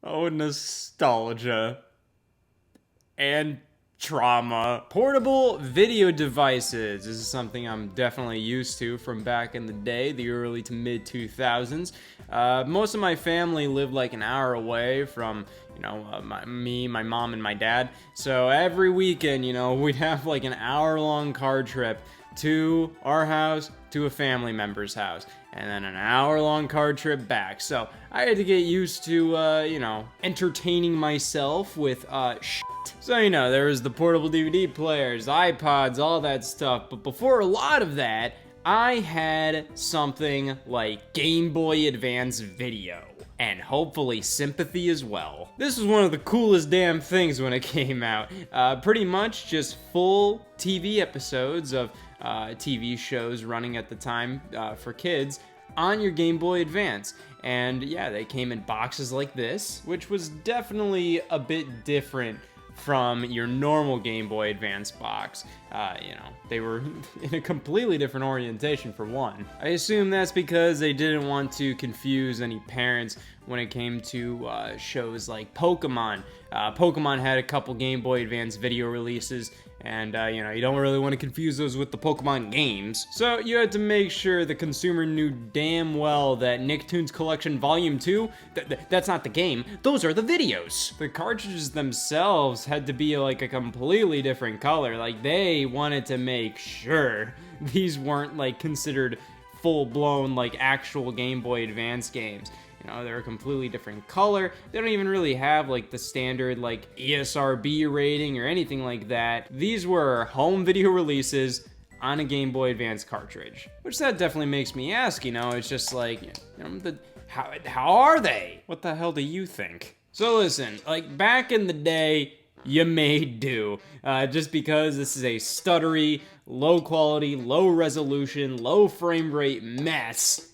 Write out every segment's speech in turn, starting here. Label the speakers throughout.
Speaker 1: Oh, nostalgia. And trauma. Portable video devices. This is something I'm definitely used to from back in the day, the early to mid 2000s. Most of my family lived like an hour away from, my mom, and my dad. So every weekend, we'd have like an hour-long car trip to our house, to a family member's house, and then an hour-long car trip back. So I had to get used to, entertaining myself with, shit. So, there was the portable DVD players, iPods, all that stuff. But before a lot of that, I had something like Game Boy Advance Video. And hopefully sympathy as well. This was one of the coolest damn things when it came out. Pretty much just full TV episodes of TV shows running at the time for kids on your Game Boy Advance. And yeah, they came in boxes like this, which was definitely a bit different from your normal Game Boy Advance box. They were in a completely different orientation for one. I assume that's because they didn't want to confuse any parents when it came to shows like Pokemon. Pokemon had a couple Game Boy Advance video releases, and you don't really want to confuse those with the Pokemon games. So you had to make sure the consumer knew damn well that Nicktoons Collection Volume 2, that's not the game, those are the videos. The cartridges themselves had to be like a completely different color. Like, they wanted to make sure these weren't like considered full-blown like actual Game Boy Advance games. They're a completely different color. They don't even really have like the standard like ESRB rating or anything like that. These were home video releases on a Game Boy Advance cartridge, which that definitely makes me ask, it's just like, how are they? What the hell do you think? So listen, like back in the day, you made do. Just because this is a stuttery, low quality, low resolution, low frame rate mess,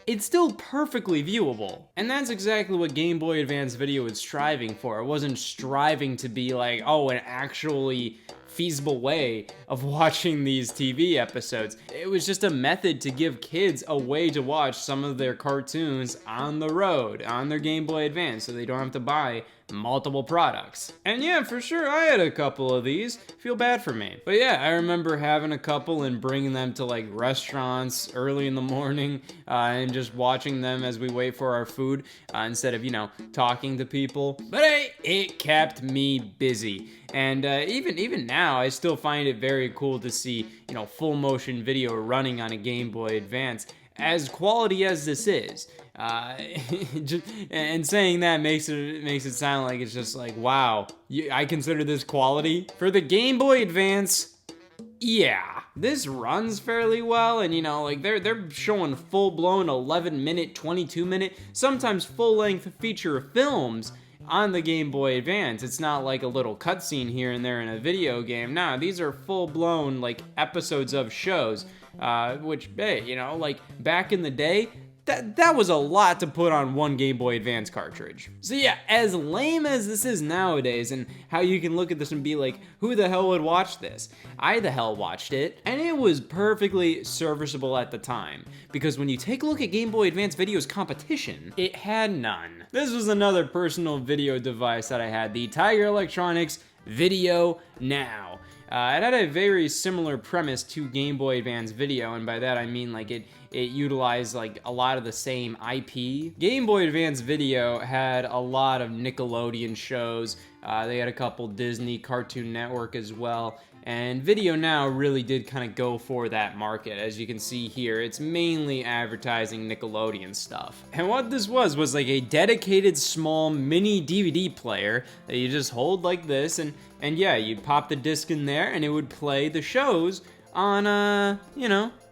Speaker 1: it's still perfectly viewable. And that's exactly what Game Boy Advance Video was striving for. It wasn't striving to be like, an actually feasible way of watching these TV episodes. It was just a method to give kids a way to watch some of their cartoons on the road, on their Game Boy Advance, so they don't have to buy multiple products. And yeah, for sure, I had a couple of these. Feel bad for me. But yeah, I remember having a couple and bringing them to like restaurants early in the morning and just watching them as we wait for our food instead of, talking to people. But hey, it kept me busy. And even now, I still find it very cool to see, full motion video running on a Game Boy Advance. As quality as this is, and saying that makes it sound like it's just like, wow, I consider this quality for the Game Boy Advance. Yeah, this runs fairly well, and they're showing full-blown 11-minute, 22-minute, sometimes full-length feature films on the Game Boy Advance. It's not like a little cutscene here and there in a video game. Nah, these are full-blown like episodes of shows, which, hey, like back in the day, that was a lot to put on one Game Boy Advance cartridge. So yeah, as lame as this is nowadays, and how you can look at this and be like, who the hell would watch this? I the hell watched it, and it was perfectly serviceable at the time. Because when you take a look at Game Boy Advance Video's competition, it had none. This was another personal video device that I had, the Tiger Electronics VideoNow. It had a very similar premise to Game Boy Advance Video, and by that I mean like it utilized like a lot of the same IP. Game Boy Advance Video had a lot of Nickelodeon shows. They had a couple Disney, Cartoon Network as well. And VideoNow really did kind of go for that market. As you can see here, it's mainly advertising Nickelodeon stuff. And what this was like a dedicated small mini DVD player that you just hold like this, and yeah, you'd pop the disc in there and it would play the shows on,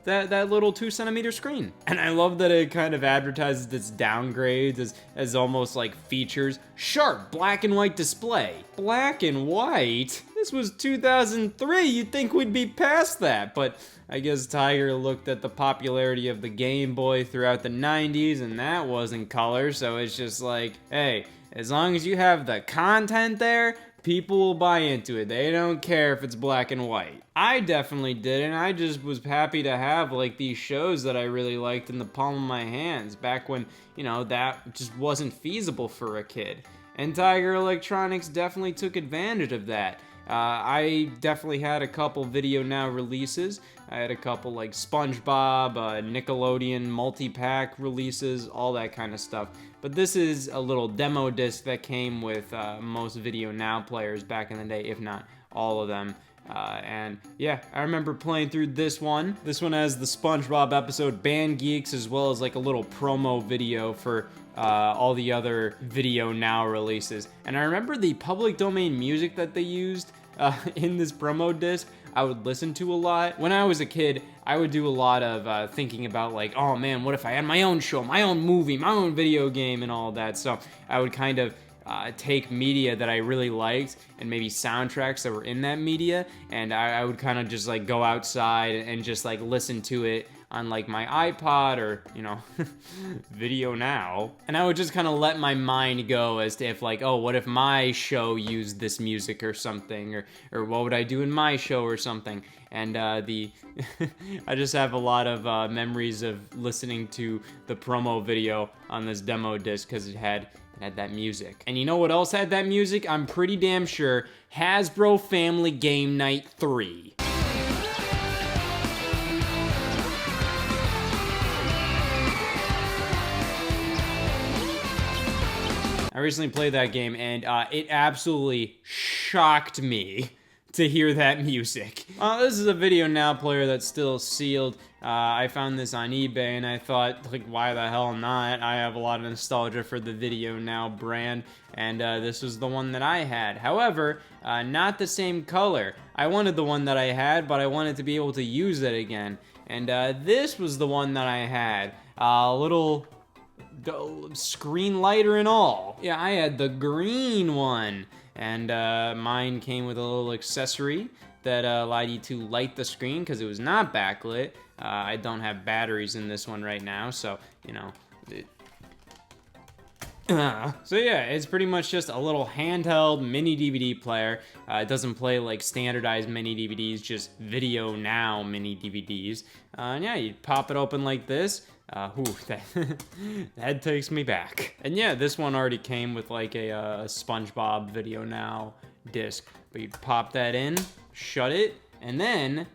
Speaker 1: that little 2-centimeter screen. And I love that it kind of advertises its downgrades as almost like features. Sharp black and white display. Black and white? This was 2003, you'd think we'd be past that, but I guess Tiger looked at the popularity of the Game Boy throughout the 90s, and that wasn't color, so it's just like, hey, as long as you have the content there, people will buy into it. They don't care if it's black and white. I definitely didn't. I just was happy to have like these shows that I really liked in the palm of my hands back when, you know, that just wasn't feasible for a kid. And Tiger Electronics definitely took advantage of that. I definitely had a couple VideoNow releases. I had a couple like SpongeBob, Nickelodeon multi-pack releases, all that kind of stuff. But this is a little demo disc that came with most VideoNow players back in the day, if not all of them. And yeah, I remember playing through this one. This one has the SpongeBob episode Band Geeks, as well as like a little promo video for all the other VideoNow releases. And I remember the public domain music that they used in this promo disc, I would listen to a lot. When I was a kid, I would do a lot of thinking about like, oh man, what if I had my own show, my own movie, my own video game and all that. So I would kind of take media that I really liked and maybe soundtracks that were in that media, and I would kind of just like go outside and just like listen to it on like my iPod or, you know, VideoNow. And I would just kind of let my mind go as to if like, oh, what if my show used this music or something, or what would I do in my show or something. And I just have a lot of memories of listening to the promo video on this demo disc because it had that music. And you know what else had that music? I'm pretty damn sure Hasbro Family Game Night 3. I recently played that game, and it absolutely shocked me to hear that music. This is a VideoNow player that's still sealed. I found this on eBay, and I thought, like, why the hell not? I have a lot of nostalgia for the VideoNow brand, and this was the one that I had. However, not the same color. I wanted the one that I had, but I wanted to be able to use it again. And this was the one that I had. A little screen lighter and all. Yeah, I had the green one, and mine came with a little accessory that allowed you to light the screen because it was not backlit. I don't have batteries in this one right now, so, you know, so yeah, it's pretty much just a little handheld mini DVD player. It doesn't play like standardized mini DVDs, just VideoNow mini DVDs. And yeah, you pop it open like this. That takes me back. And yeah, this one already came with like a SpongeBob VideoNow disc. But you pop that in, shut it, and then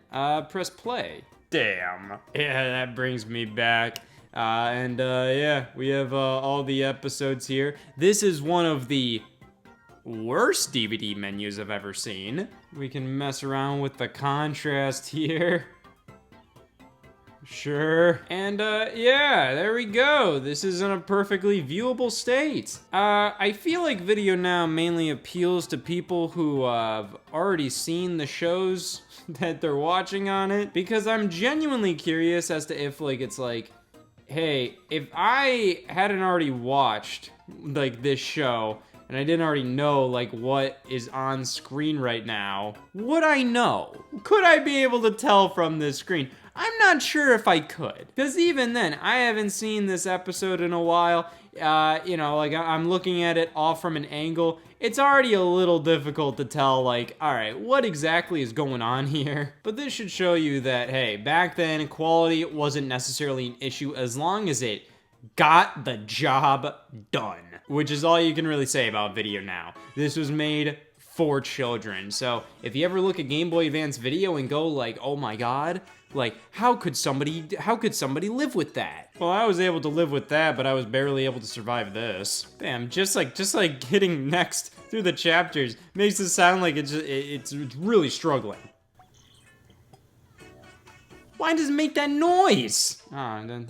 Speaker 1: press play. Damn. Yeah, that brings me back. Yeah, we have all the episodes here. This is one of the worst DVD menus I've ever seen. We can mess around with the contrast here. Sure. And yeah, there we go. This is in a perfectly viewable state. I feel like VideoNow mainly appeals to people who have already seen the shows that they're watching on it, because I'm genuinely curious as to if like it's like, hey, if I hadn't already watched like this show and I didn't already know like what is on screen right now, would I know? Could I be able to tell from this screen? I'm not sure if I could, because even then, I haven't seen this episode in a while. You know, like I'm looking at it all from an angle. It's already a little difficult to tell, like, all right, what exactly is going on here? But this should show you that, hey, back then, quality wasn't necessarily an issue as long as it got the job done, which is all you can really say about VideoNow. This was made for children. So if you ever look at Game Boy Advance video and go like, oh my God, like, how could somebody live with that? Well, I was able to live with that, but I was barely able to survive this. Damn, just like getting next through the chapters makes it sound like it's really struggling. Why does it make that noise? Then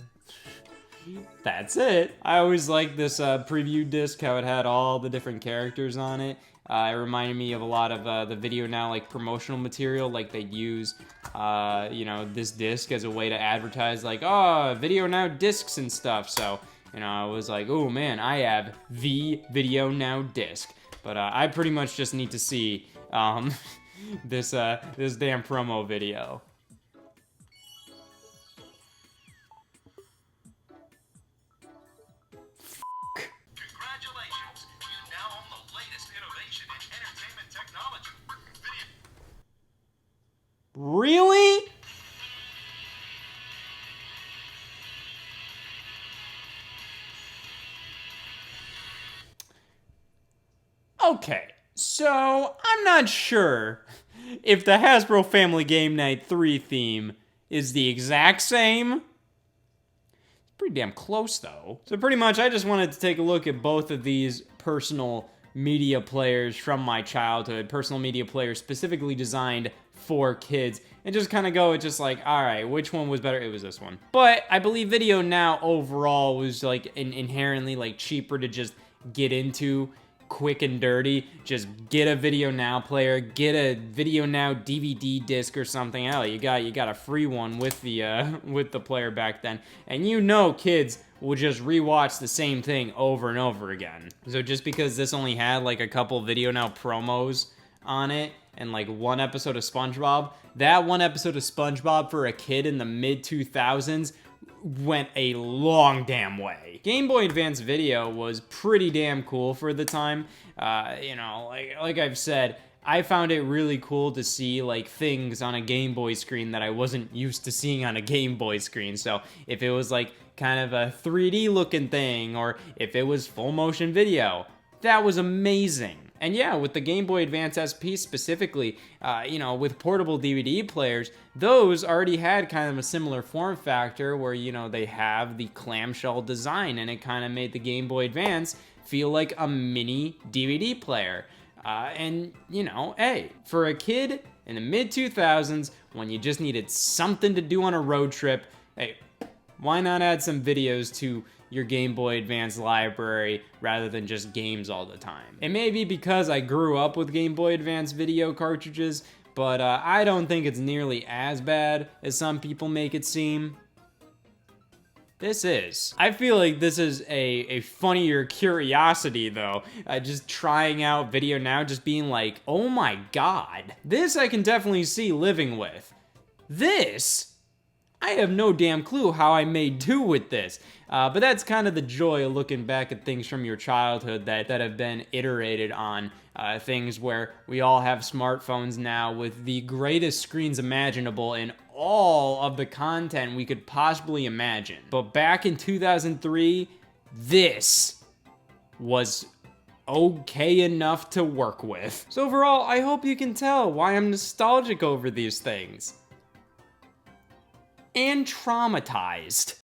Speaker 1: that's it. I always liked this preview disc, how it had all the different characters on it. It reminded me of a lot of the VideoNow like promotional material, like they'd use, you know, this disc as a way to advertise like, oh, VideoNow discs and stuff. So, you know, I was like, oh man, I have the VideoNow disc. But I pretty much just need to see this damn promo video.
Speaker 2: Congratulations, you now own the latest innovation in entertainment technology.
Speaker 1: Really? Okay, so I'm not sure if the Hasbro Family Game Night 3 theme is the exact same. It's pretty damn close, though. So pretty much, I just wanted to take a look at both of these personal media players from my childhood, personal media players specifically designed for kids, and just kind of go, just like, all right, which one was better? It was this one. But I believe VideoNow overall was like inherently like cheaper to just get into, quick and dirty. Just get a VideoNow player, get a VideoNow DVD disc or something. Hell, you got a free one with the player back then, and you know kids will just rewatch the same thing over and over again. So just because this only had like a couple VideoNow promos on it and like one episode of SpongeBob, that one episode of SpongeBob for a kid in the mid 2000s went a long damn way. Game Boy Advance video was pretty damn cool for the time. You know, like I've said, I found it really cool to see like things on a Game Boy screen that I wasn't used to seeing on a Game Boy screen. So if it was like kind of a 3D looking thing, or if it was full motion video, that was amazing. And yeah, with the Game Boy Advance SP specifically, you know, with portable DVD players, those already had kind of a similar form factor where, you know, they have the clamshell design, and it kind of made the Game Boy Advance feel like a mini DVD player. And, you know, hey, for a kid in the mid-2000s, when you just needed something to do on a road trip, hey, why not add some videos to your Game Boy Advance library rather than just games all the time? It may be because I grew up with Game Boy Advance video cartridges, but I don't think it's nearly as bad as some people make it seem. This is. I feel like this is a funnier curiosity, though. Just trying out VideoNow, just being like, oh my god. This I can definitely see living with. This, I have no damn clue how I made do with this. But that's kind of the joy of looking back at things from your childhood that have been iterated on. Things where we all have smartphones now with the greatest screens imaginable and all of the content we could possibly imagine. But back in 2003, this was okay enough to work with. So overall, I hope you can tell why I'm nostalgic over these things. And traumatized.